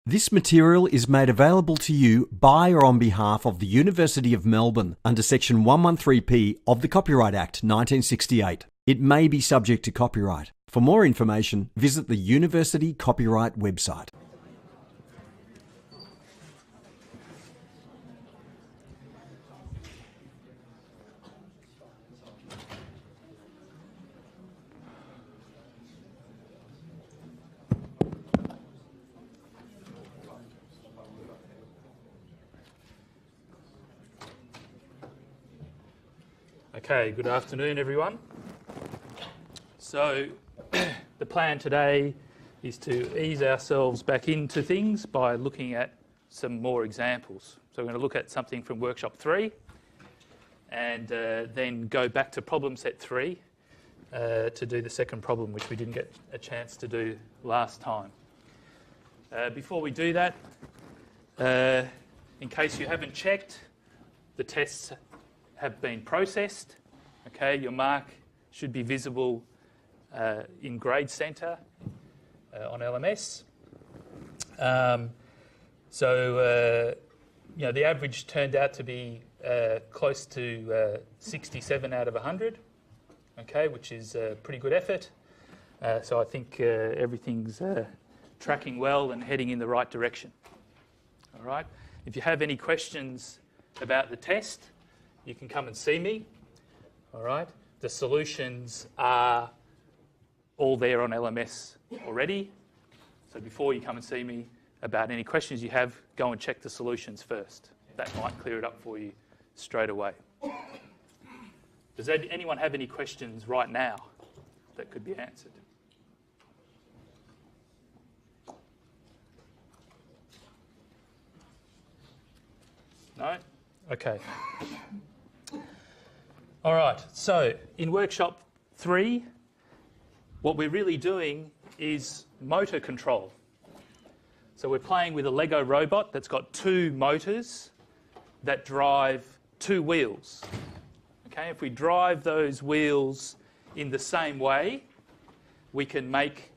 This material is made available to you by or on behalf of the University of Melbourne under Section 113P of the Copyright Act 1968. It may be subject to copyright. For more information, visit the University Copyright website. Okay, good afternoon everyone. So the plan today is to ease ourselves back into things by looking at some more examples. So we're going to look at something from workshop 3 and then go back to problem set 3 to do the second problem, which we didn't get a chance to do last time. Before we do that, in case you haven't checked, the tests have been processed. Okay, your mark should be visible in Grade Centre on LMS. The average turned out to be close to 67 out of 100. Okay, which is a pretty good effort. So I think everything's tracking well and heading in the right direction. All right. If you have any questions about the test, you can come and see me. All right. The solutions are all there on LMS already. So before you come and see me about any questions you have, go and check the solutions first. That might clear it up for you straight away. Does anyone have any questions right now that could be answered? No? Okay. All right, so in workshop 3, what we're really doing is motor control. So we're playing with a Lego robot that's got 2 motors that drive 2 wheels. Okay, if we drive those wheels in the same way, we can make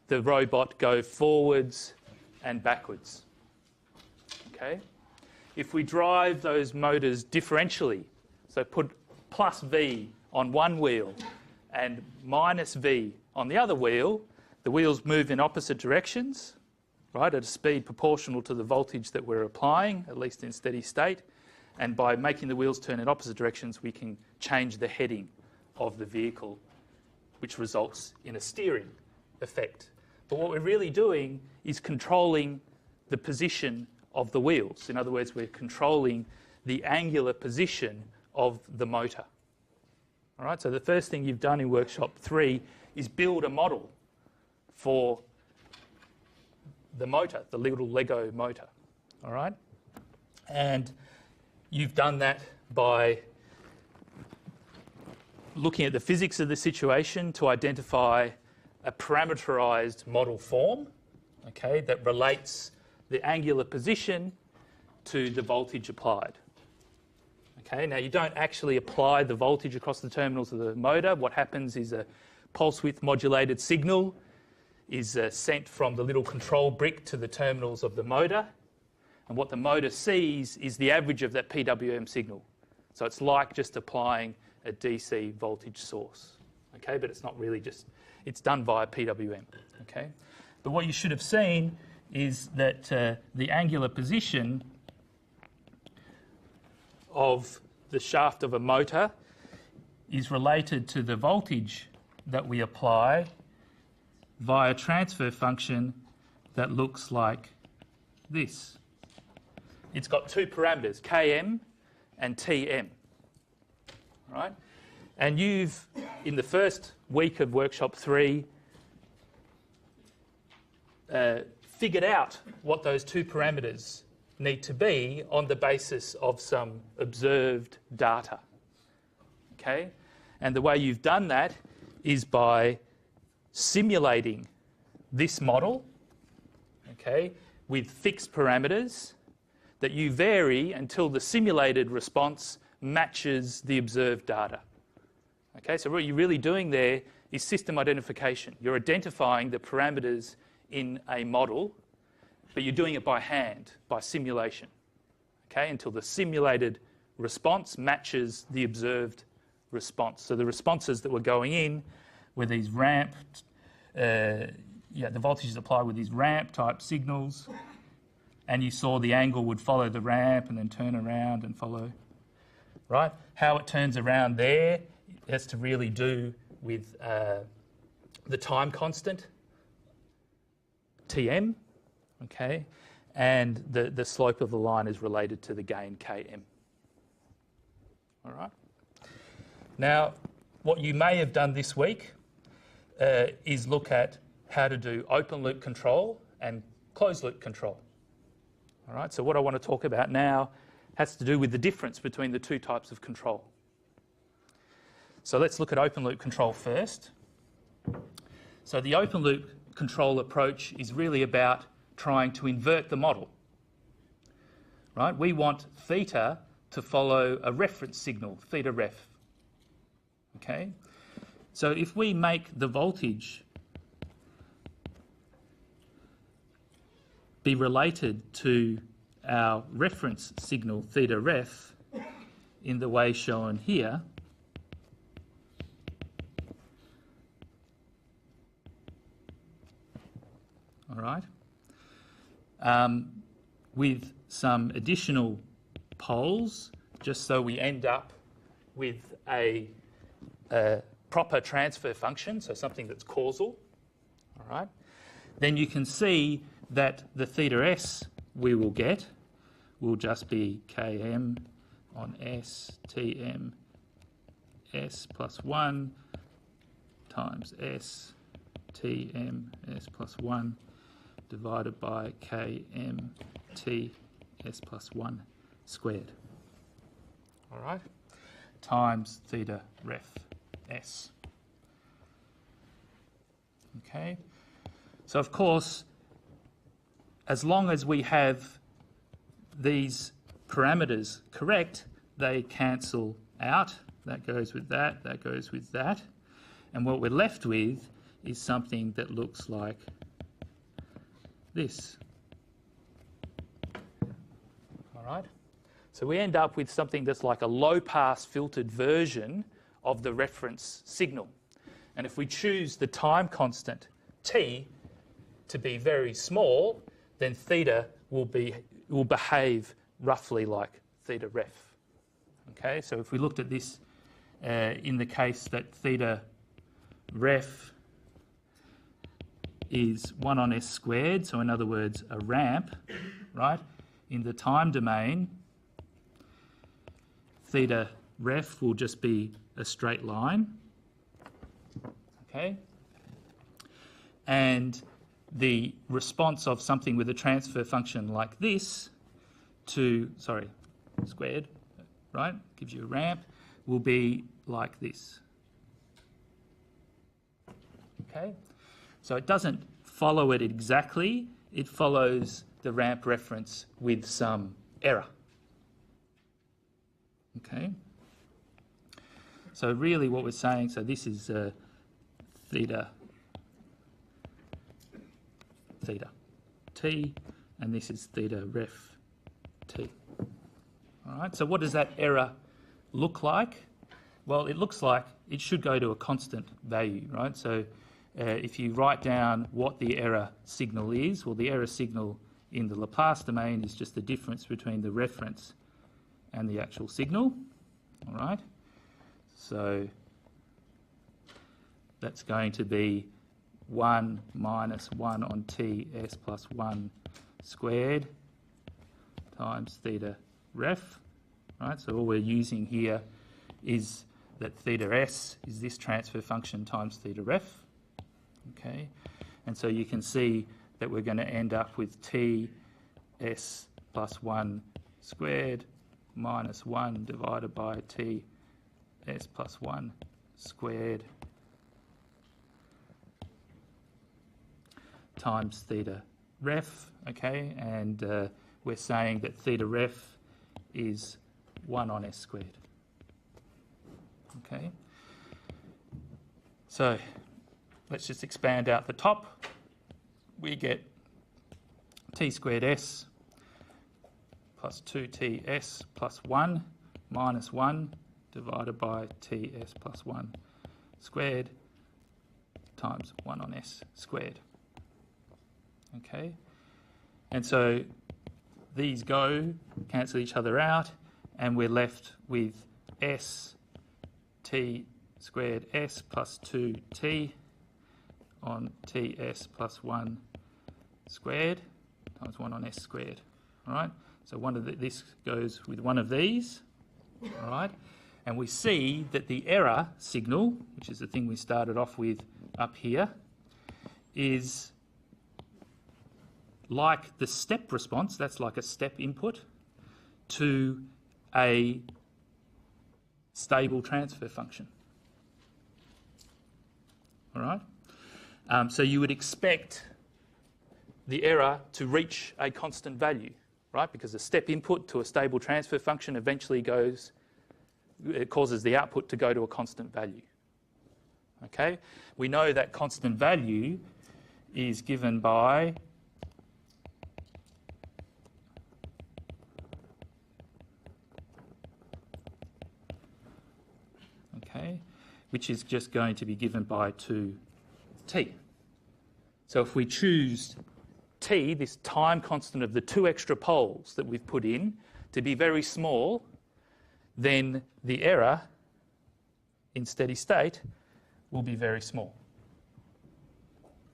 the robot go forwards and backwards. Okay? If we drive those motors differentially, so put plus V on one wheel and minus V on the other wheel, the wheels move in opposite directions, right, at a speed proportional to the voltage that we're applying, at least in steady state. And by making the wheels turn in opposite directions, we can change the heading of the vehicle, which results in a steering effect. But what we're really doing is controlling the position of the wheels. In other words, we're controlling the angular position of the motor. All right, so the first thing you've done in workshop 3 is build a model for the motor, the little Lego motor. All right, and you've done that by looking at the physics of the situation to identify a parameterized model form, okay, that relates the angular position to the voltage applied. Okay, now you don't actually apply the voltage across the terminals of the motor. What happens is a pulse width modulated signal is sent from the little control brick to the terminals of the motor. And what the motor sees is the average of that PWM signal. So it's like just applying a DC voltage source. Okay, but it's not really just, it's done via PWM. Okay, but what you should have seen is that the angular position of the shaft of a motor is related to the voltage that we apply via transfer function that looks like this. It's got 2 parameters, Km and Tm. Right? And you've, in the first week of workshop 3, figured out what those 2 parameters need to be on the basis of some observed data. Okay? And the way you've done that is by simulating this model, okay, with fixed parameters that you vary until the simulated response matches the observed data. Okay, so what you're really doing there is system identification. You're identifying the parameters in a model but you're doing it by hand, by simulation, okay, until the simulated response matches the observed response. So the responses that were going in were these ramp, the voltages applied with these ramp type signals, and you saw the angle would follow the ramp and then turn around and follow, right? How it turns around there has to really do with the time constant, Tm, okay, and the slope of the line is related to the gain Km. All right. Now, what you may have done this week is look at how to do open loop control and closed loop control. All right. So what I want to talk about now has to do with the difference between the two types of control. So let's look at open loop control first. So the open loop control approach is really about trying to invert the model. Right? We want theta to follow a reference signal, theta ref. Okay? So if we make the voltage be related to our reference signal, theta ref, in the way shown here, all right, with some additional poles, just so we end up with a proper transfer function, so something that's causal, all right, then you can see that the theta s we will get will just be Km on S Tm S plus 1 times S Tm S plus 1 divided by Km T S plus 1 squared. All right, times theta ref S. Okay, so of course, as long as we have these parameters correct, they cancel out. That goes with that, that goes with that. And what we're left with is something that looks like this. All right? So we end up with something that's like a low-pass filtered version of the reference signal. And if we choose the time constant t to be very small, then theta will behave roughly like theta ref. Okay, so if we looked at this in the case that theta ref is 1 on s squared, so in other words, a ramp, right? In the time domain, theta ref will just be a straight line, okay? And the response of something with a transfer function like this to, squared, right, gives you a ramp, will be like this. Okay? So it doesn't follow it exactly, it follows the ramp reference with some error. Okay? So really what we're saying, so this is theta t, and this is theta ref t. All right, so what does that error look like? Well, it looks like it should go to a constant value, right? So if you write down what the error signal is, well, the error signal in the Laplace domain is just the difference between the reference and the actual signal, all right? So that's going to be 1 minus 1 on t s plus 1 squared times theta ref, right? So all we're using here is that theta s is this transfer function times theta ref, okay? And so you can see that we're going to end up with t s plus 1 squared minus 1 divided by t s plus 1 squared times theta ref, okay? And we're saying that theta ref is 1 on s squared, okay? So let's just expand out the top. We get t squared s plus 2ts plus 1 minus 1 divided by ts plus 1 squared times 1 on s squared. Okay, and so these cancel each other out, and we're left with s t squared s plus 2t on ts plus 1 squared times 1 on s squared. All right, so this goes with one of these. All right, and we see that the error signal, which is the thing we started off with up here, is like the step response, that's like a step input, to a stable transfer function. All right? So you would expect the error to reach a constant value, right? Because a step input to a stable transfer function eventually causes the output to go to a constant value. Okay? We know that constant value is given by which is just going to be given by 2t. So if we choose t, this time constant of the 2 extra poles that we've put in, to be very small, then the error in steady state will be very small.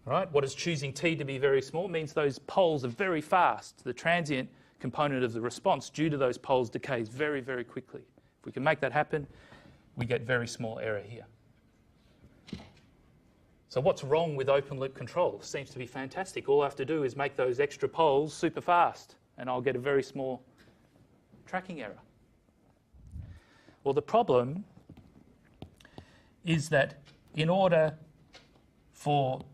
All right? What does choosing t to be very small means? Those poles are very fast. The transient component of the response due to those poles decays very, very quickly. If we can make that happen, we get very small error here. So what's wrong with open loop control? Seems to be fantastic. All I have to do is make those extra poles super fast and I'll get a very small tracking error. Well, the problem is that in order for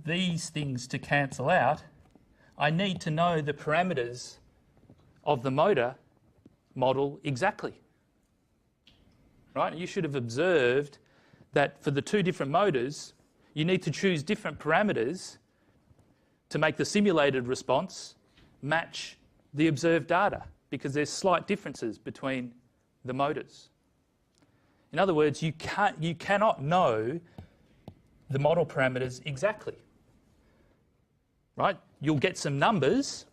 these things to cancel out, I need to know the parameters of the motor model exactly. Right? You should have observed that for the 2 different motors, you need to choose different parameters to make the simulated response match the observed data, because there's slight differences between the motors. In other words, you cannot know the model parameters exactly. Right? You'll get some numbers,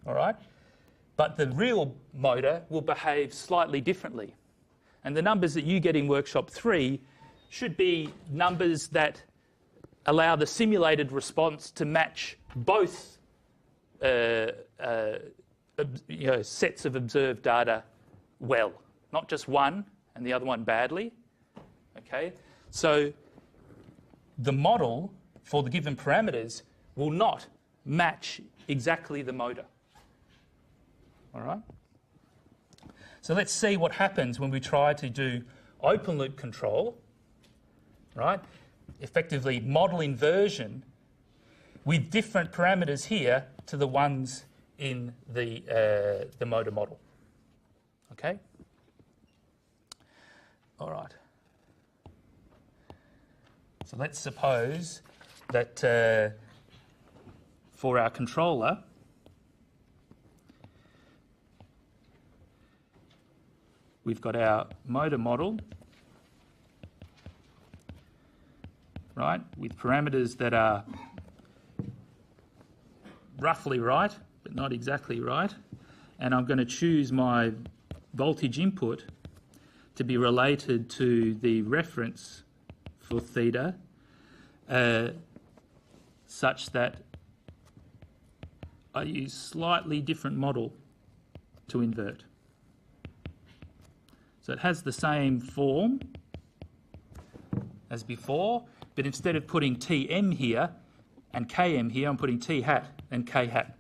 all right, but the real motor will behave slightly differently. And the numbers that you get in Workshop 3 should be numbers that allow the simulated response to match both sets of observed data well, not just one and the other one badly. Okay, so the model for the given parameters will not match exactly the motor. All right? So let's see what happens when we try to do open loop control, right? Effectively model inversion with different parameters here to the ones in the motor model. Okay? All right. So let's suppose that for our controller, we've got our motor model, right, with parameters that are roughly right, but not exactly right. And I'm going to choose my voltage input to be related to the reference for theta, such that I use slightly different model to invert. So it has the same form as before, but instead of putting Tm here and Km here, I'm putting T hat and K hat,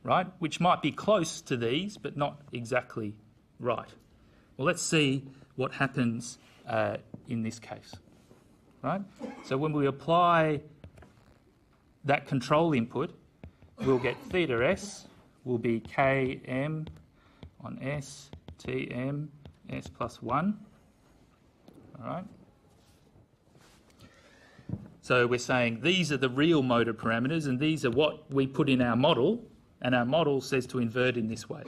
right? Which might be close to these, but not exactly right. Well, let's see what happens in this case, right? So when we apply that control input, we'll get theta S will be Km on S, Tm, S plus 1, all right? So we're saying these are the real motor parameters and these are what we put in our model, and our model says to invert in this way.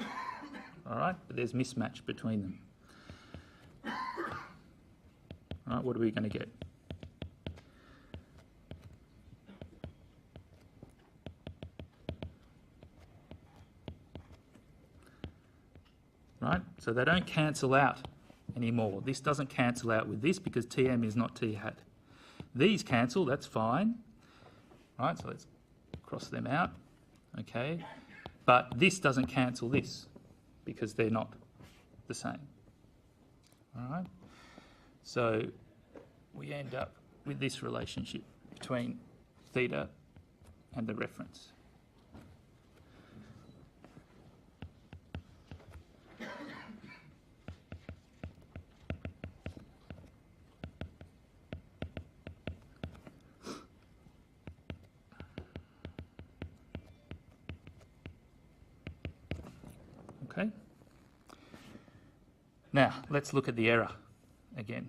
All right, but there's mismatch between them. All right, what are we going to get? Right, so they don't cancel out anymore. This doesn't cancel out with this because Tm is not T hat. These cancel, that's fine. Right, so let's cross them out. Okay, but this doesn't cancel this because they're not the same. All right, so we end up with this relationship between theta and the reference. Okay. Now, let's look at the error again.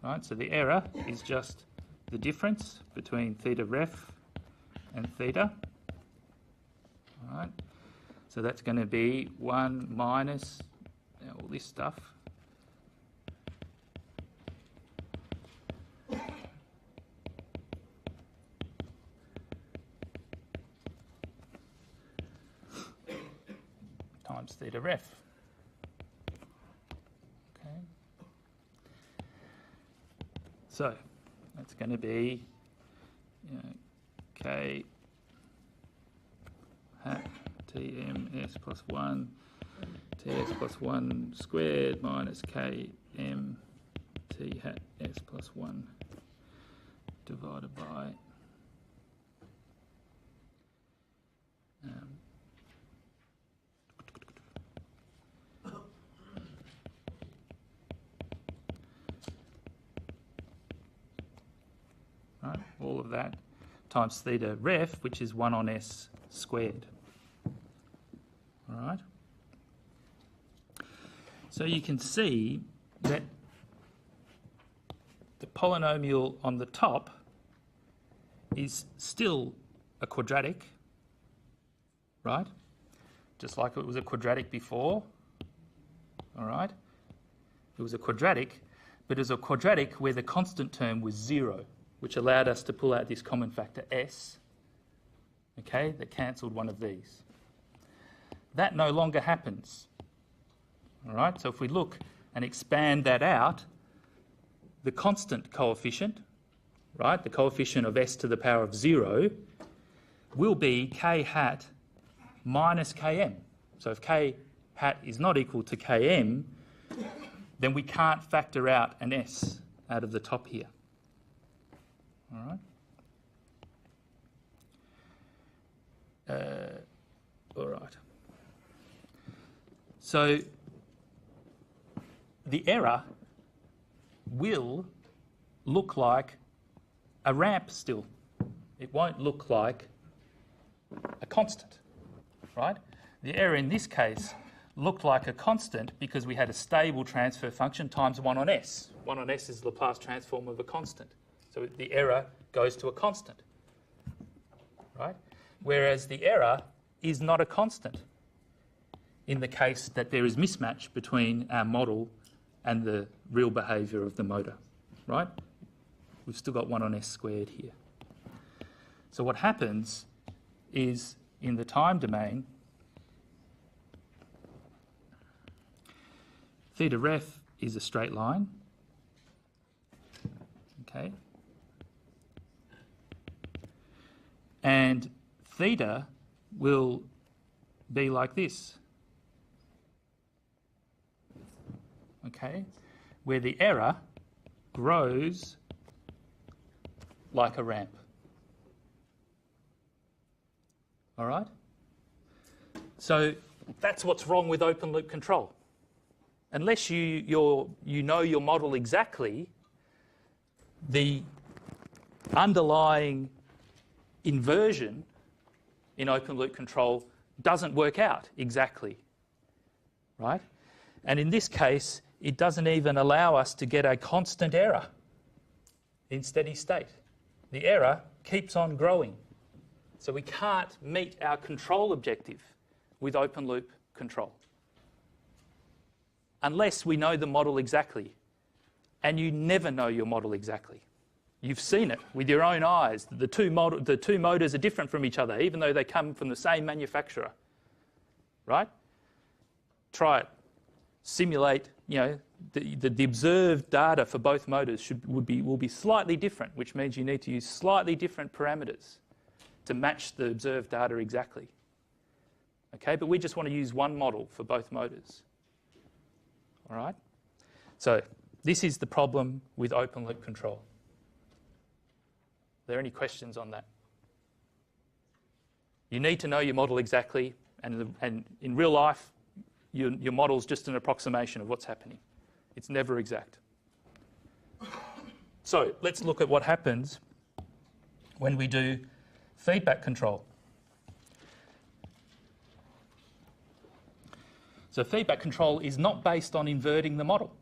Right, so the error is just the difference between theta ref and theta. All right, so that's going to be 1 minus all this stuff. Times theta ref. Okay. So that's going to be K hat TMS plus 1 TS plus 1 squared minus KM T hat S plus 1 divided by right, all of that times theta ref, which is 1 on S squared. All right. So you can see that the polynomial on the top is still a quadratic, right? Just like it was a quadratic before. All right. It was a quadratic, but it was a quadratic where the constant term was 0, which allowed us to pull out this common factor S, okay, that cancelled one of these. That no longer happens. All right, so if we look and expand that out, the constant coefficient, right, the coefficient of S to the power of 0, will be K hat minus Km. So if K hat is not equal to Km, then we can't factor out an S out of the top here. All right. All right. So the error will look like a ramp still. It won't look like a constant, right? The error in this case looked like a constant because we had a stable transfer function times 1 on S. 1 on S is the Laplace transform of a constant. So the error goes to a constant, right? Whereas the error is not a constant in the case that there is mismatch between our model and the real behaviour of the motor, right? We've still got 1 on S squared here. So what happens is in the time domain, theta ref is a straight line, okay? And theta will be like this, okay, where the error grows like a ramp. All right? So that's what's wrong with open loop control. Unless you know your model exactly, the underlying inversion in open loop control doesn't work out exactly, right? And in this case, it doesn't even allow us to get a constant error in steady state. the error keeps on growing. So we can't meet our control objective with open loop control unless we know the model exactly. And you never know your model exactly. You've seen it with your own eyes. The two motors are different from each other, even though they come from the same manufacturer. Right? Try it. Simulate, the observed data for both motors will be slightly different, which means you need to use slightly different parameters to match the observed data exactly. Okay, but we just want to use one model for both motors. All right? So this is the problem with open loop control. Are there any questions on that? You need to know your model exactly, and in real life, your model's just an approximation of what's happening. It's never exact. So let's look at what happens when we do feedback control. So feedback control is not based on inverting the model.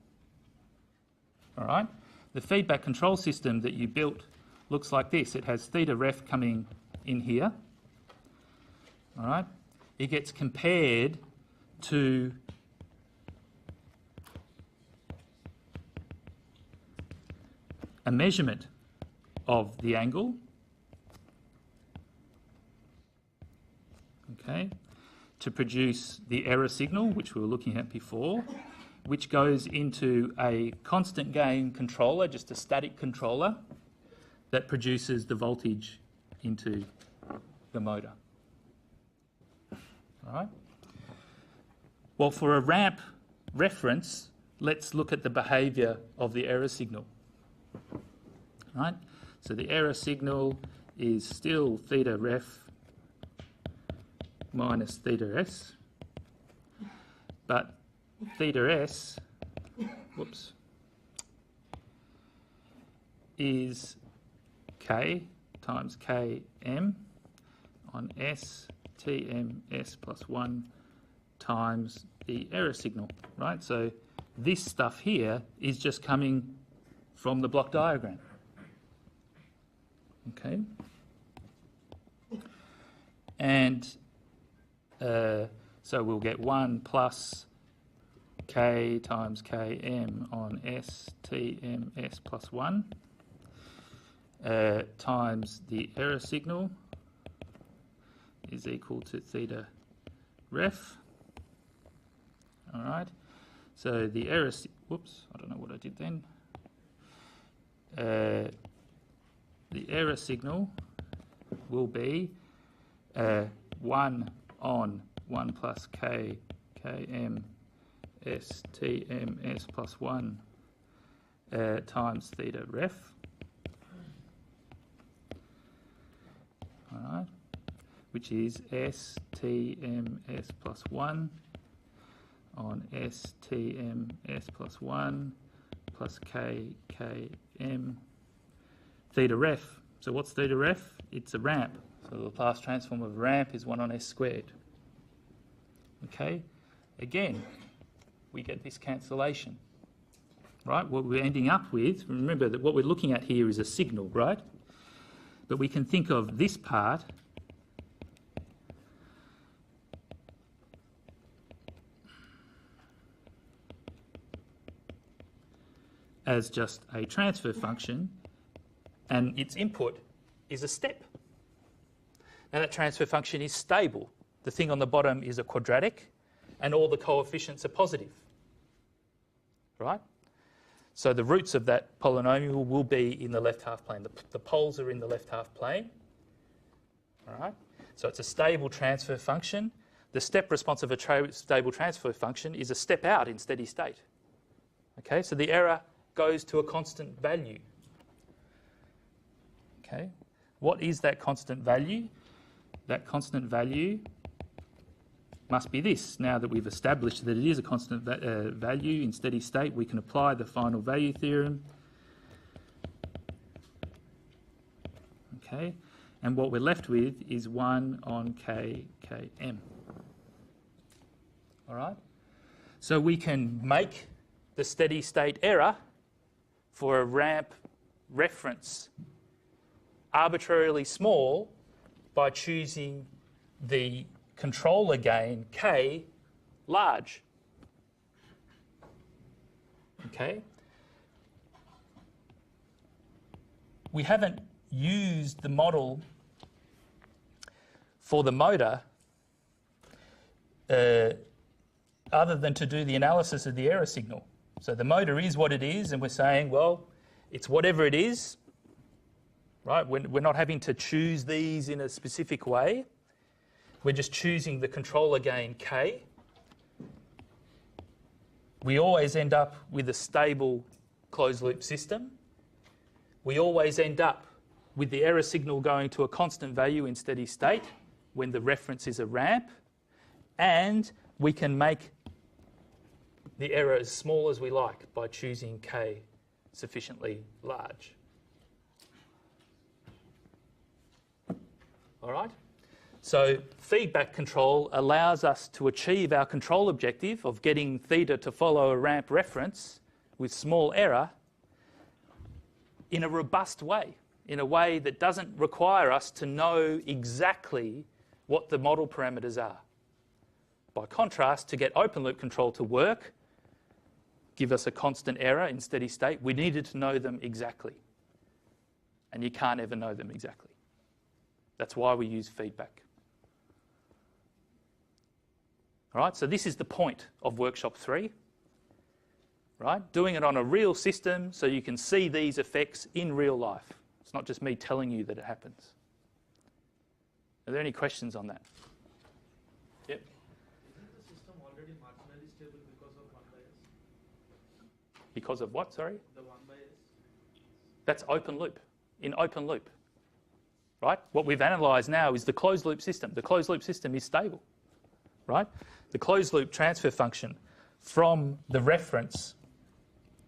All right? The feedback control system that you built looks like this. It has theta ref coming in here. All right? It gets compared to a measurement of the angle, okay, to produce the error signal, which we were looking at before, which goes into a constant gain controller, just a static controller, that produces the voltage into the motor. All right? Well, for a ramp reference, let's look at the behaviour of the error signal. Right? So the error signal is still theta ref minus theta s, but theta s, is k times km on s tm s plus 1 times the error signal, right? So this stuff here is just coming from the block diagram. Okay? And so we'll get 1 plus k times km on s tm s plus 1 times the error signal is equal to theta ref. All right. So the error, I don't know what I did then. The error signal will be 1 on 1 plus k km s tm s plus 1 times theta ref. All right. Which is s tm s plus 1 on s tm s plus 1 plus k km theta ref. So what's theta ref? It's a ramp. So the Laplace transform of ramp is 1 on s squared. Okay? Again, we get this cancellation. Right? What we're ending up with, remember that what we're looking at here is a signal, right? But we can think of this part as just a transfer function, and its input is a step. Now that transfer function is stable. The thing on the bottom is a quadratic, and all the coefficients are positive. Right? So the roots of that polynomial will be in the left half plane. The poles are in the left half plane. All right? So it's a stable transfer function. The step response of a stable transfer function is a step out in steady state. Okay? So the error goes to a constant value. Okay? What is that constant value? That constant value must be this. Now that we've established that it is a constant value in steady state, we can apply the final value theorem. Okay, and what we're left with is 1 on k km. All right? So we can make the steady state error for a ramp reference arbitrarily small by choosing the controller gain K large. Okay? We haven't used the model for the motor other than to do the analysis of the error signal. So the motor is what it is, and we're saying, well, it's whatever it is, right? We're not having to choose these in a specific way. We're just choosing the controller gain K. We always end up with a stable closed-loop system. We always end up with the error signal going to a constant value in steady state when the reference is a ramp, and we can make the error as small as we like by choosing K sufficiently large. All right? So feedback control allows us to achieve our control objective of getting theta to follow a ramp reference with small error in a robust way, in a way that doesn't require us to know exactly what the model parameters are. By contrast, to get open loop control to work, give us a constant error in steady state, we needed to know them exactly. And you can't ever know them exactly. That's why we use feedback. All right, so this is the point of Workshop 3. Right? Doing it on a real system so you can see these effects in real life. It's not just me telling you that it happens. Are there any questions on that? Yep. Isn't the system already marginally stable because of 1 by S? Because of what, sorry? The 1 by S? That's open loop, in open loop. Right? What we've analysed now is the closed loop system. The closed loop system is stable. Right? The closed loop transfer function from the reference,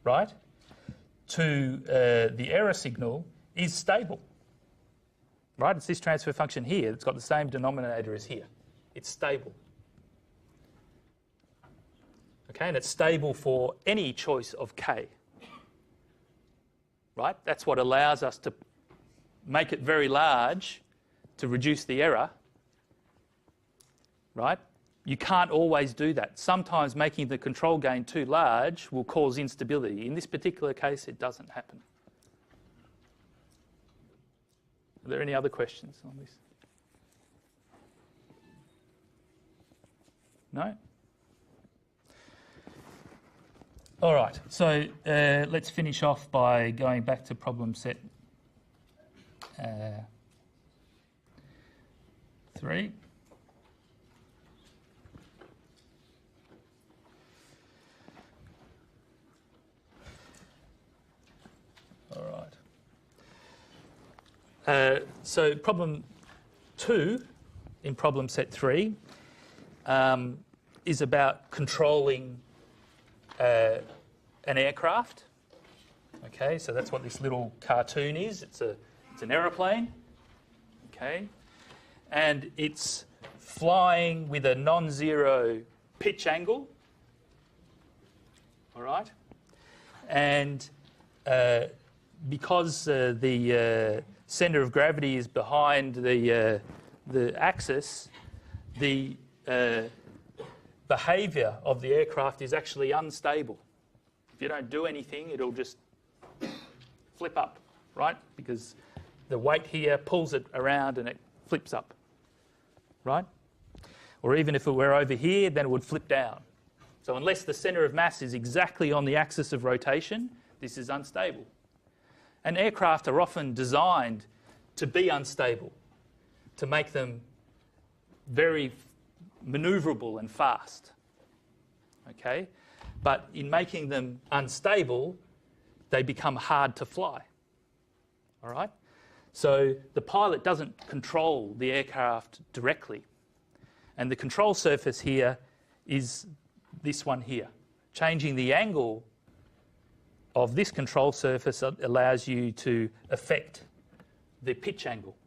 right, to the error signal is stable. Right? It's this transfer function here. It's got the same denominator as here. It's stable. Okay, and it's stable for any choice of K. Right? That's what allows us to make it very large to reduce the error. Right? You can't always do that. Sometimes making the control gain too large will cause instability. In this particular case, it doesn't happen. Are there any other questions on this? No? All right, so let's finish off by going back to problem set 3. All right. So problem 2 in problem set 3 is about controlling an aircraft. Okay, so that's what this little cartoon is. It's an aeroplane. Okay, and it's flying with a non-zero pitch angle. All right, and because the centre of gravity is behind the axis, the behaviour of the aircraft is actually unstable. If you don't do anything, it'll just flip up, right? Because the weight here pulls it around and it flips up, right? Or even if it were over here, then it would flip down. So unless the centre of mass is exactly on the axis of rotation, this is unstable. And aircraft are often designed to be unstable, to make them very manoeuvrable and fast. Okay? But in making them unstable, they become hard to fly. All right? So the pilot doesn't control the aircraft directly. And the control surface here is this one here. Changing the angle of this control surface allows you to affect the pitch angle,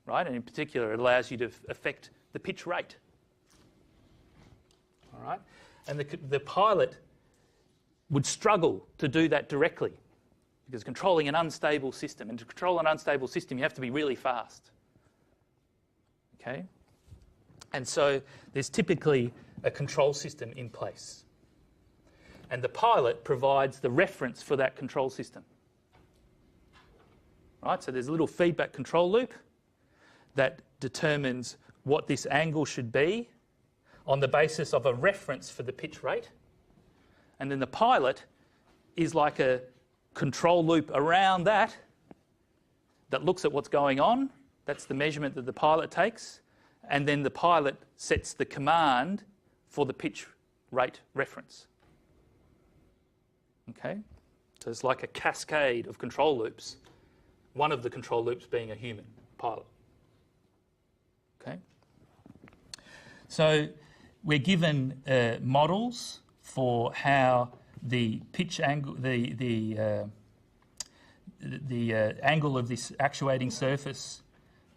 right? And in particular, it allows you to affect the pitch rate, all right? And the pilot would struggle to do that directly because controlling an unstable system, and to control an unstable system, you have to be really fast. Okay? And so there's typically a control system in place. And the pilot provides the reference for that control system. Right? So there's a little feedback control loop that determines what this angle should be on the basis of a reference for the pitch rate. And then the pilot is like a control loop around that that looks at what's going on. That's the measurement that the pilot takes. And then the pilot sets the command for the pitch rate reference. Okay? So it's like a cascade of control loops, one of the control loops being a human pilot. Okay? So we're given models for how the pitch angle, the angle of this actuating surface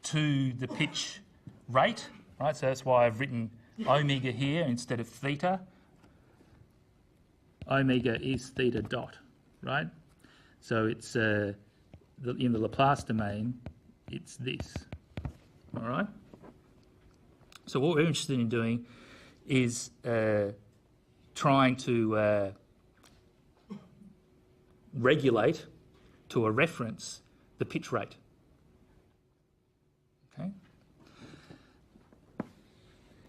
to the pitch rate, right? So that's why I've written omega here instead of theta. Omega is theta dot, right? So it's in the Laplace domain, it's this, all right? So what we're interested in doing is trying to regulate to a reference the pitch rate. Okay.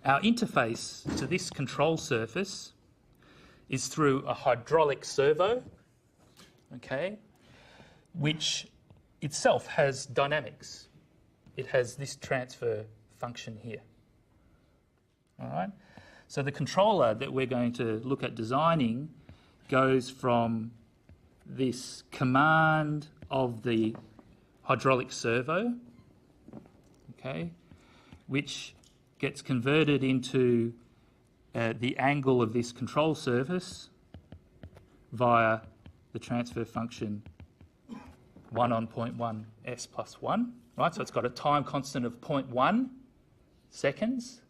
Our interface to this control surface is through a hydraulic servo, okay, which itself has dynamics. It has this transfer function here. All right. So the controller that we're going to look at designing goes from this command of the hydraulic servo, okay, which gets converted into the angle of this control surface via the transfer function 1 on 0.1 s plus 1, right? So it's got a time constant of 0.1 seconds,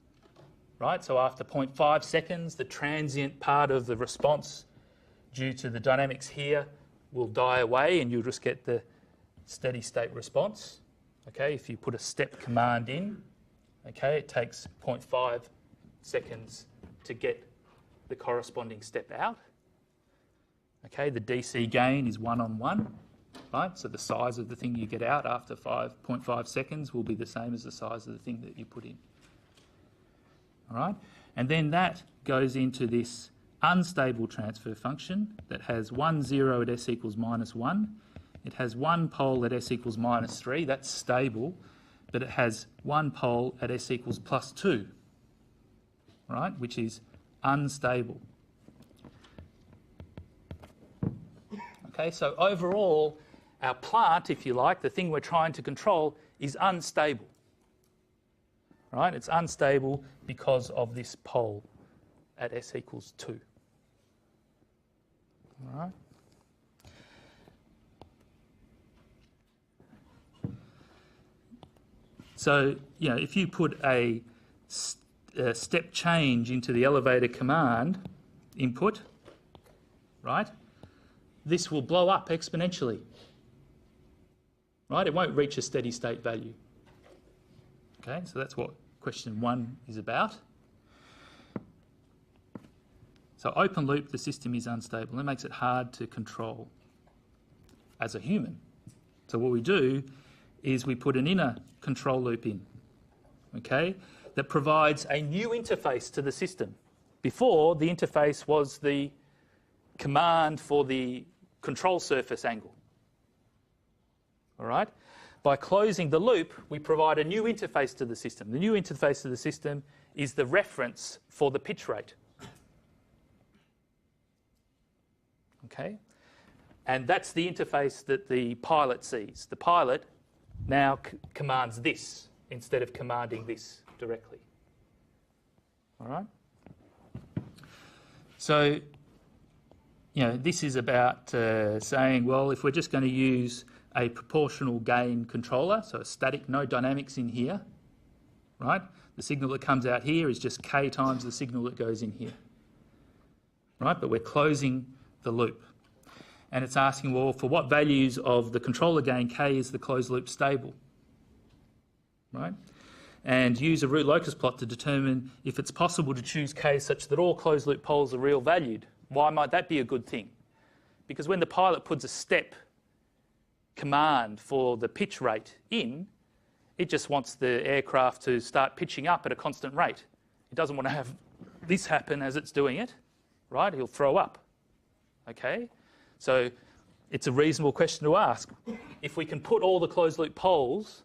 right? So after 0.5 seconds, the transient part of the response due to the dynamics here will die away and you'll just get the steady state response. Okay, if you put a step command in, okay, it takes 0.5 seconds to get the corresponding step out. Okay, the DC gain is 1 on 1, right? So the size of the thing you get out after 5.5 seconds will be the same as the size of the thing that you put in. All right, and then that goes into this unstable transfer function that has 1, 0 at s equals minus 1. It has one pole at s equals minus 3, that's stable, but it has one pole at s equals plus 2, right, which is unstable. Okay, so overall, our plant, if you like, the thing we're trying to control, is unstable. Right, it's unstable because of this pole at s equals 2. All right. So, you know, if you put a step change into the elevator command input, right, this will blow up exponentially. Right, it won't reach a steady state value. Okay, so that's what question 1 is about. So open loop, the system is unstable. That makes it hard to control as a human. So what we do is we put an inner control loop in, okay, that provides a new interface to the system. Before, the interface was the command for the control surface angle. All right? By closing the loop, we provide a new interface to the system. The new interface to the system is the reference for the pitch rate. Okay? And that's the interface that the pilot sees. The pilot now commands this instead of commanding this directly. All right? So, you know, this is about saying, well, if we're just going to use a proportional gain controller, so a static, no dynamics in here, right? The signal that comes out here is just k times the signal that goes in here, right? But we're closing the loop. and it's asking, well, for what values of the controller gain k is the closed loop stable, right? And use a root locus plot to determine if it's possible to choose k such that all closed loop poles are real valued. Why might that be a good thing? Because when the pilot puts a step command for the pitch rate in, it just wants the aircraft to start pitching up at a constant rate. It doesn't want to have this happen as it's doing it, right? He'll throw up, okay? So it's a reasonable question to ask. If we can put all the closed loop poles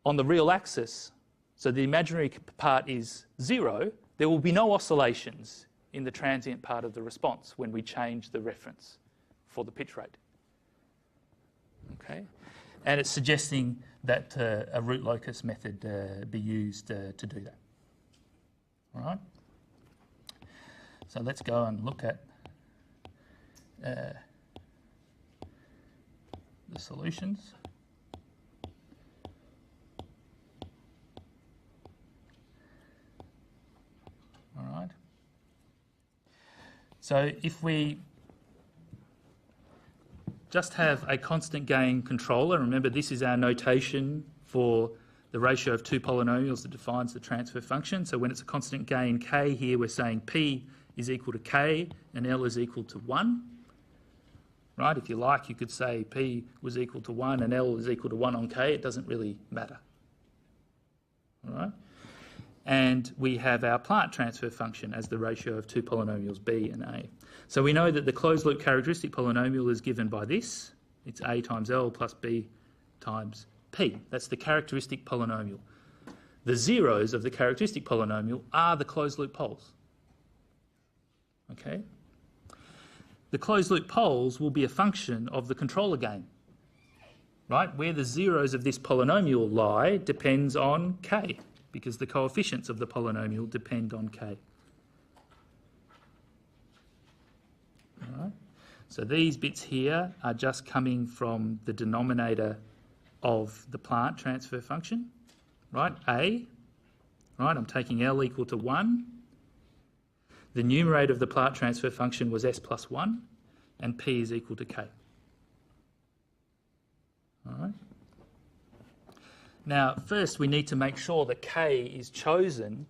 on the real axis, so the imaginary part is 0, there will be no oscillations in the transient part of the response when we change the reference for the pitch rate. Okay, and it's suggesting that a root locus method be used to do that. All right. So let's go and look at the solutions. All right. So if we just have a constant gain controller, remember this is our notation for the ratio of two polynomials that defines the transfer function. So when it's a constant gain k here, we're saying p is equal to k and l is equal to 1. Right? If you like, you could say p was equal to 1 and l is equal to 1 on k. It doesn't really matter. All right? And we have our plant transfer function as the ratio of two polynomials b and a. So we know that the closed loop characteristic polynomial is given by this. It's a times l plus b times p. That's the characteristic polynomial. The zeros of the characteristic polynomial are the closed loop poles. Okay? The closed loop poles will be a function of the controller gain. Right? Where the zeros of this polynomial lie depends on k, because the coefficients of the polynomial depend on k. All right. So these bits here are just coming from the denominator of the plant transfer function, right? A, right? I'm taking L equal to 1. The numerator of the plant transfer function was S plus 1, and P is equal to K. All right. Now, first we need to make sure that K is chosen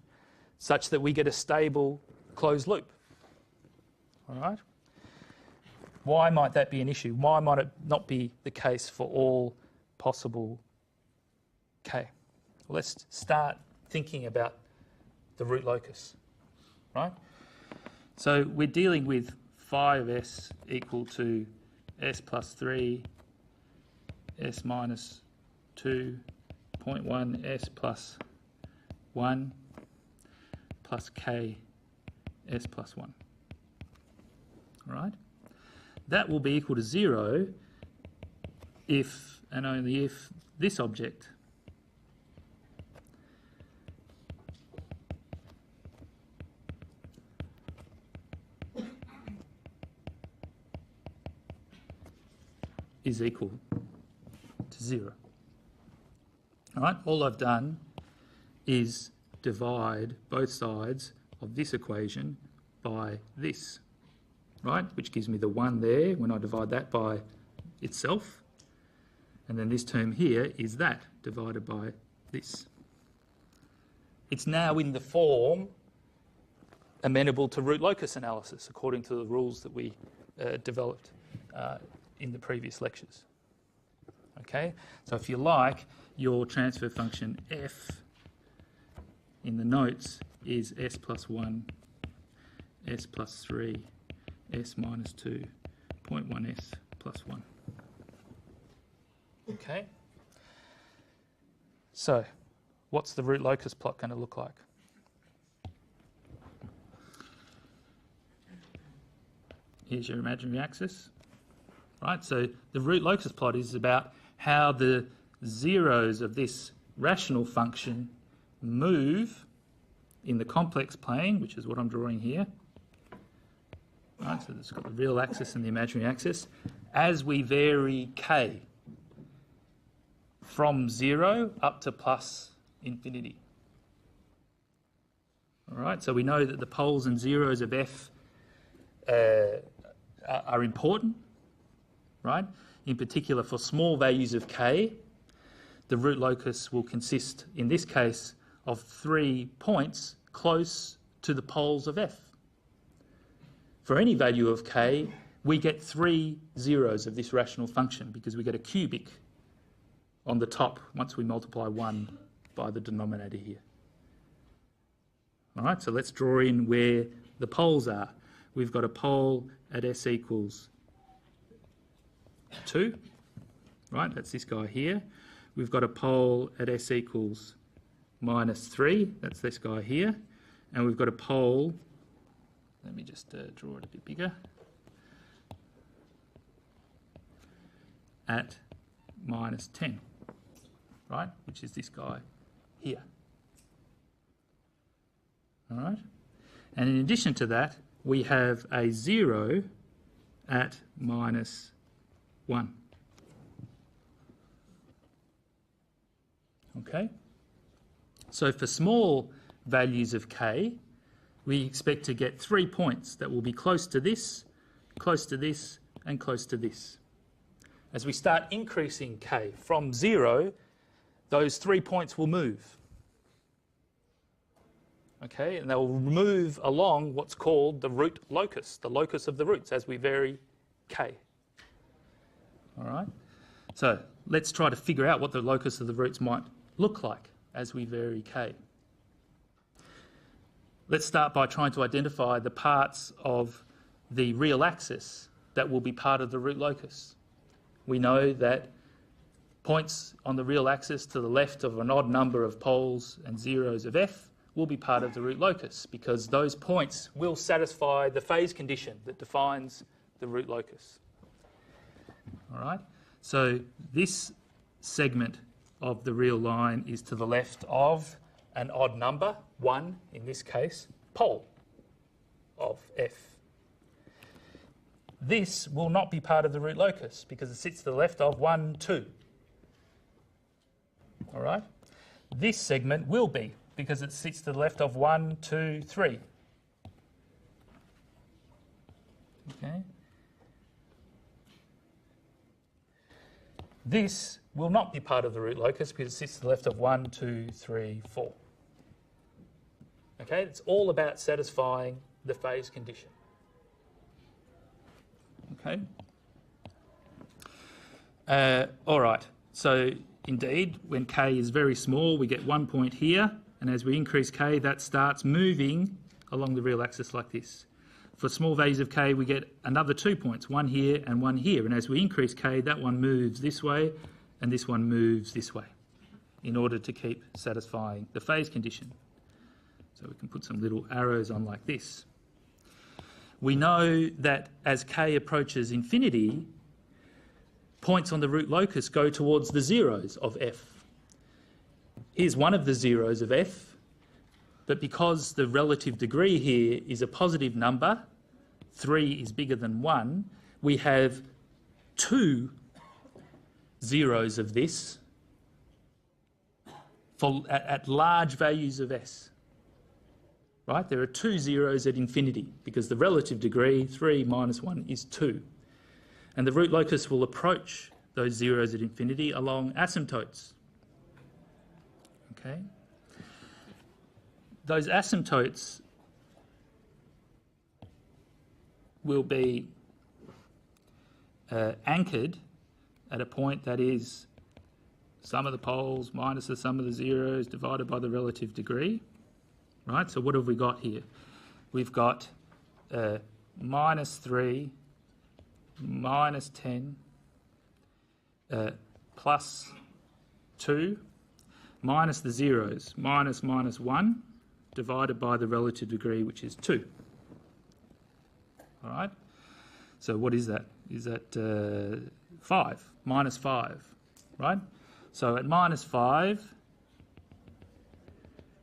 such that we get a stable closed loop. All right. Why might that be an issue? Why might it not be the case for all possible K? Well, let's start thinking about the root locus, right? So we're dealing with phi of s equal to s plus 3, s minus 2, 0.1, s plus 1, plus k, s plus 1. All right? That will be equal to 0 if and only if this object is equal to 0. All right, all I've done is divide both sides of this equation by this, right, which gives me the 1 there when I divide that by itself. And then this term here is that divided by this. It's now in the form amenable to root locus analysis according to the rules that we developed in the previous lectures. Okay, so if you like, your transfer function f in the notes is s plus 1, s plus 3, s minus 2, 0.1s plus 1. Okay, so what's the root locus plot going to look like? Here's your imaginary axis. Right, so the root locus plot is about how the zeros of this rational function move in the complex plane, which is what I'm drawing here. Right, so it's got the real axis and the imaginary axis, as we vary k from 0 up to plus infinity. All right, so we know that the poles and zeros of f are important, right? In particular, for small values of k, the root locus will consist, in this case, of 3 points close to the poles of f. For any value of k, we get 3 zeros of this rational function because we get a cubic on the top once we multiply 1 by the denominator here. All right, so let's draw in where the poles are. We've got a pole at s equals 2, right? That's this guy here. We've got a pole at s equals minus 3. That's this guy here. And we've got a pole, let me just draw it a bit bigger, at minus 10, right? Which is this guy here. All right? And in addition to that, we have a 0 at minus 1. Okay? So for small values of k, we expect to get 3 points that will be close to this, and close to this. As we start increasing k from 0, those 3 points will move. Okay, and they'll move along what's called the root locus, the locus of the roots, as we vary k. All right? So let's try to figure out what the locus of the roots might look like as we vary k. Let's start by trying to identify the parts of the real axis that will be part of the root locus. We know that points on the real axis to the left of an odd number of poles and zeros of f will be part of the root locus because those points will satisfy the phase condition that defines the root locus. All right? So this segment of the real line is to the left of an odd number, 1 in this case, pole of f. This will not be part of the root locus because it sits to the left of 1, 2. All right? This segment will be because it sits to the left of 1, 2, 3. Okay? This will not be part of the root locus because it sits to the left of 1, 2, 3, 4. Okay? It's all about satisfying the phase condition. Okay? All right. So indeed, when k is very small, we get 1 point here. And as we increase k, that starts moving along the real axis like this. For small values of k, we get another 2 points, 1 here and 1 here. And as we increase k, that one moves this way and this one moves this way in order to keep satisfying the phase condition. So we can put some little arrows on like this. We know that as k approaches infinity, points on the root locus go towards the zeros of f. Here's one of the zeros of f, but because the relative degree here is a positive number, 3 is bigger than 1, we have 2 zeros of this at large values of s. Right? There are 2 zeros at infinity because the relative degree, 3 minus 1, is 2. And the root locus will approach those zeros at infinity along asymptotes. Okay? Those asymptotes will be anchored at a point that is sum of the poles minus the sum of the zeros divided by the relative degree. Right? So what have we got here? We've got minus 3, minus 10, plus 2, minus the zeros, minus 1, divided by the relative degree, which is 2. All right? So what is that? Is that 5, minus 5, right? So at minus 5,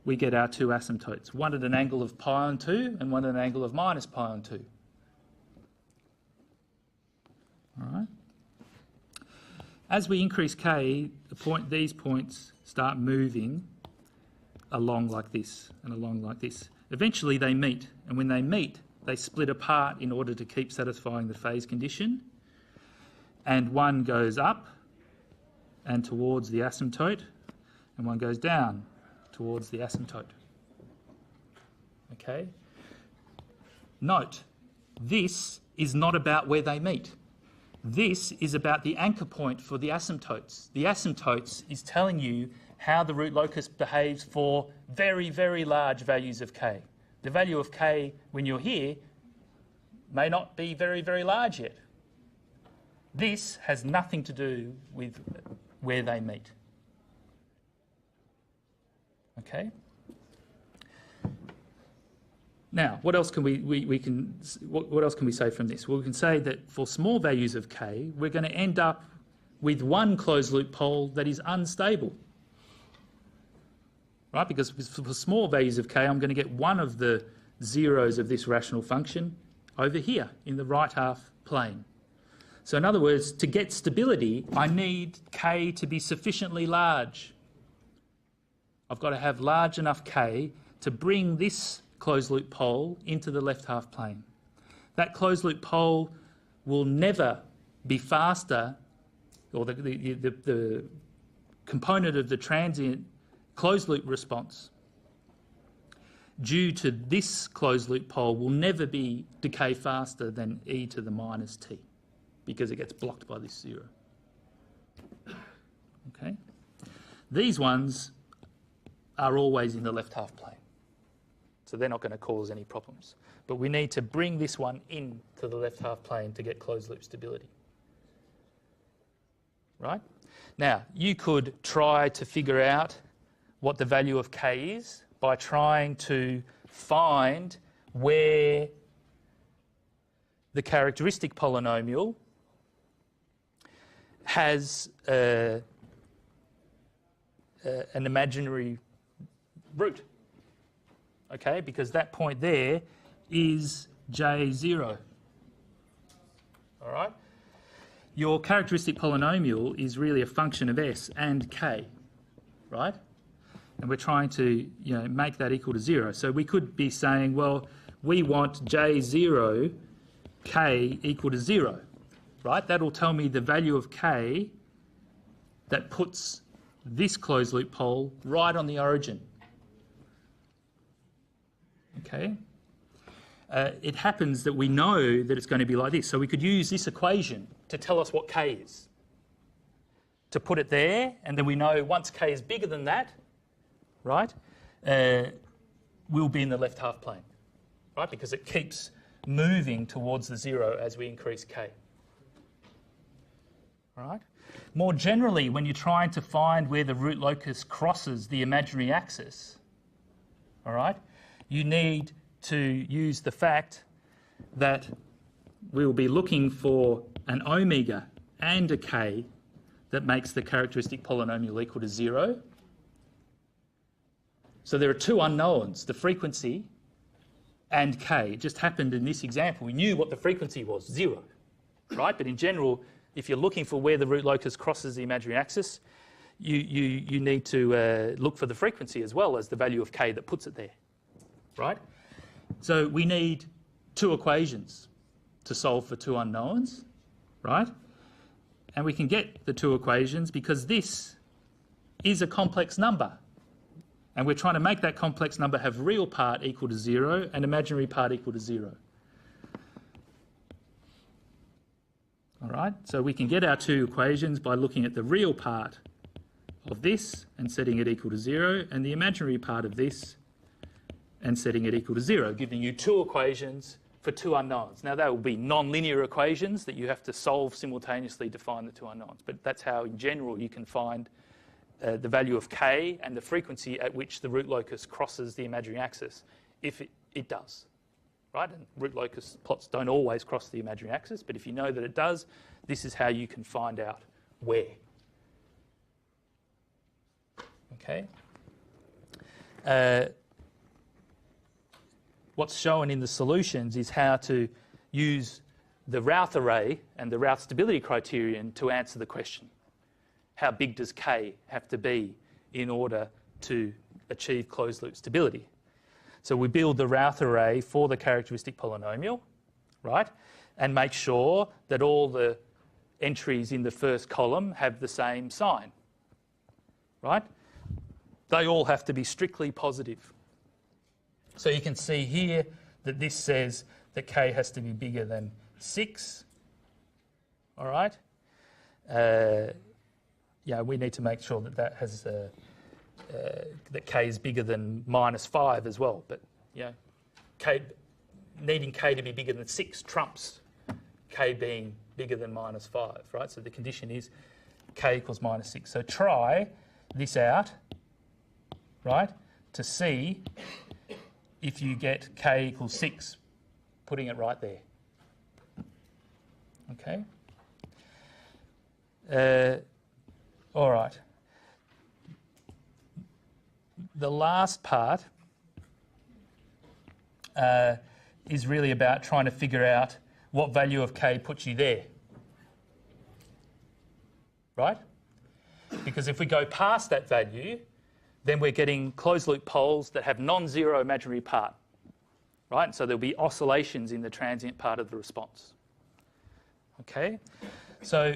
we get our 2 asymptotes, one at an angle of pi on 2 and one at an angle of minus pi on 2. All right? As we increase k, these points start moving along like this and along like this. Eventually they meet, and when they meet, they split apart in order to keep satisfying the phase condition, and one goes up and towards the asymptote, and one goes down towards the asymptote. Okay? Note, this is not about where they meet. This is about the anchor point for the asymptotes. The asymptotes is telling you how the root locus behaves for very, very large values of k. The value of k when you're here may not be very, very large yet. This has nothing to do with where they meet. Okay? Now, what else can what else can we say from this? Well, we can say that for small values of k, we're going to end up with one closed loop pole that is unstable. Right? Because for small values of k, I'm going to get one of the zeros of this rational function over here in the right half plane. So in other words, to get stability, I need k to be sufficiently large. I've got to have large enough k to bring this closed loop pole into the left half plane. That closed loop pole will never be faster, or the component of the transient closed loop response due to this closed loop pole will never be decay faster than e to the minus t, because it gets blocked by this zero. Okay? These ones are always in the left half plane, so they're not going to cause any problems. But we need to bring this one in to the left half plane to get closed loop stability. Right? Now, you could try to figure out what the value of k is by trying to find where the characteristic polynomial has an imaginary root. Okay, because that point there is J0. All right? Your characteristic polynomial is really a function of s and k, right? And we're trying to, make that equal to 0. So we could be saying, well, we want J0 k equal to 0, right? That'll tell me the value of k that puts this closed loop pole right on the origin. Okay? It happens that we know that it's going to be like this, so we could use this equation to tell us what k is. To put it there, and then we know once k is bigger than that, right, we'll be in the left half plane, right, because it keeps moving towards the 0 as we increase k. All right? More generally, when you're trying to find where the root locus crosses the imaginary axis, all right, you need to use the fact that we'll be looking for an omega and a k that makes the characteristic polynomial equal to 0. So there are two unknowns, the frequency and k. It just happened in this example. We knew what the frequency was, 0, right? But in general, if you're looking for where the root locus crosses the imaginary axis, you need to look for the frequency as well as the value of k that puts it there, right? So we need two equations to solve for two unknowns, right? And we can get the two equations because this is a complex number. And we're trying to make that complex number have real part equal to 0 and imaginary part equal to 0. All right, so we can get our two equations by looking at the real part of this and setting it equal to 0, and the imaginary part of this and setting it equal to 0, giving you two equations for two unknowns. Now, they will be non-linear equations that you have to solve simultaneously to find the two unknowns, but that's how, in general, you can find the value of k and the frequency at which the root locus crosses the imaginary axis, if it does, right? And root locus plots don't always cross the imaginary axis, but if you know that it does, this is how you can find out where. Okay. What's shown in the solutions is how to use the Routh array and the Routh stability criterion to answer the question. How big does k have to be in order to achieve closed loop stability? So we build the Routh array for the characteristic polynomial, right? And make sure that all the entries in the first column have the same sign, right? They all have to be strictly positive. So you can see here that this says that k has to be bigger than 6, all right? Yeah, we need to make sure that that has that k is bigger than -5 as well. But you know, needing k to be bigger than 6 trumps k being bigger than -5, right? So the condition is k equals -6. So try this out, right, to see if you get k equals 6, putting it right there. Okay. All right. The last part is really about trying to figure out what value of k puts you there, right? Because if we go past that value, then we're getting closed-loop poles that have non-zero imaginary part, right? And so there'll be oscillations in the transient part of the response. Okay, so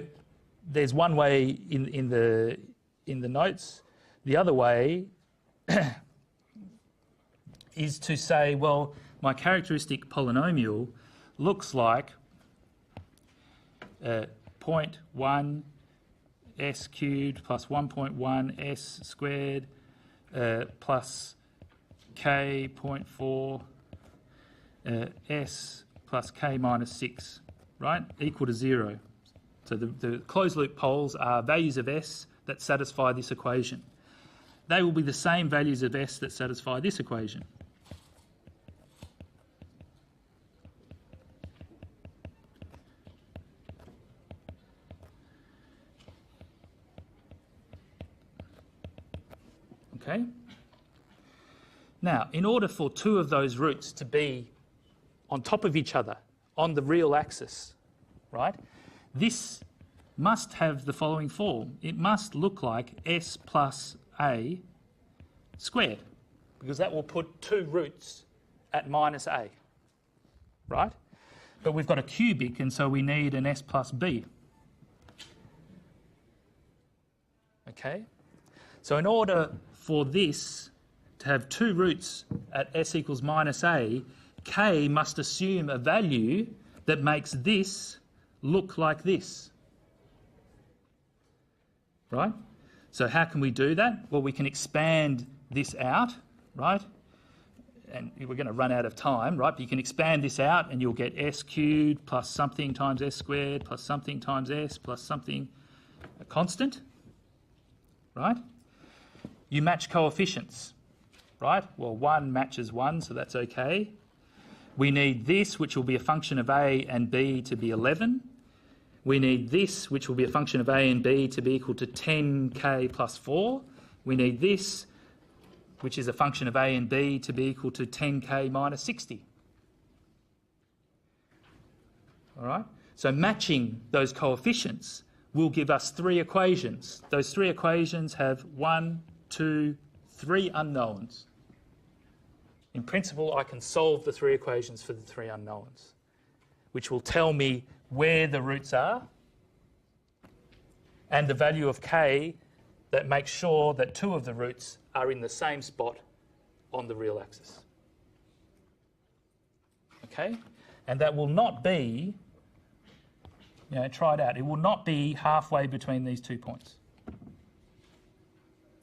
there's one way in the notes. The other way is to say, well, my characteristic polynomial looks like 0.1 s cubed plus 1.1 s squared plus k 0.4 s plus k minus 6, right, equal to 0. So the closed-loop poles are values of s that satisfy this equation. They will be the same values of s that satisfy this equation. Okay? Now, in order for two of those roots to be on top of each other on the real axis, right, this must have the following form. It must look like s plus a squared, because that will put two roots at minus a, right? But we've got a cubic, and so we need an s plus b. Okay? So in order for this to have two roots at s equals minus a, k must assume a value that makes this look like this. Right? So how can we do that? Well, we can expand this out, right? And we're going to run out of time, right? But you can expand this out and you'll get s cubed plus something times s squared plus something times s plus something, a constant, right? You match coefficients, right? Well, 1 matches 1, so that's okay. We need this, which will be a function of a and b, to be 11. We need this, which will be a function of a and b, to be equal to 10k plus 4. We need this, which is a function of a and b, to be equal to 10k minus 60. All right? So matching those coefficients will give us three equations. Those three equations have 1, 2, 3 unknowns. In principle, I can solve the three equations for the three unknowns, which will tell me where the roots are and the value of k that makes sure that two of the roots are in the same spot on the real axis. Okay? And that will not be, try it out, it will not be halfway between these 2 points.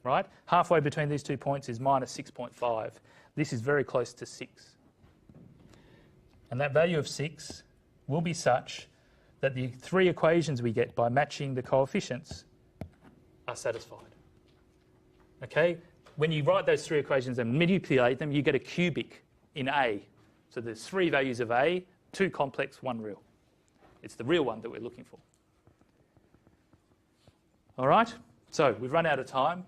Right? Halfway between these 2 points is minus 6.5. This is very close to 6. And that value of 6 will be such that the three equations we get by matching the coefficients are satisfied. Okay? When you write those three equations and manipulate them, you get a cubic in A. So there's three values of A, 2 complex, 1 real. It's the real one that we're looking for. All right? So we've run out of time.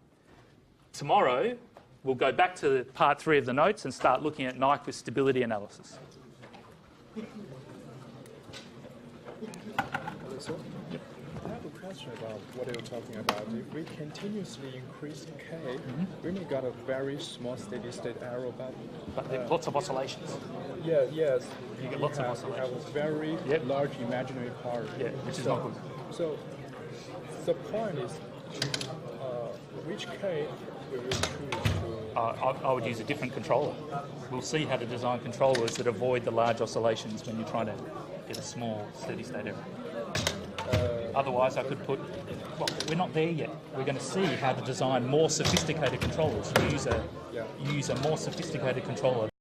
Tomorrow, we'll go back to part 3 of the notes and start looking at Nyquist stability analysis. Yep. question about what you're talking about. If we continuously increase K, we may got a very small steady state error, But there are lots of oscillations. yes, You get lots of have oscillations. a very Yep. large imaginary part. Yeah, which is not good. So the point is, which K we will choose to. I would use a different controller. We'll see how to design controllers that avoid the large oscillations when you're trying to get a small steady state error. Otherwise, I could put. Well, we're not there yet. We're going to see how to design more sophisticated controllers. Use a more sophisticated controller.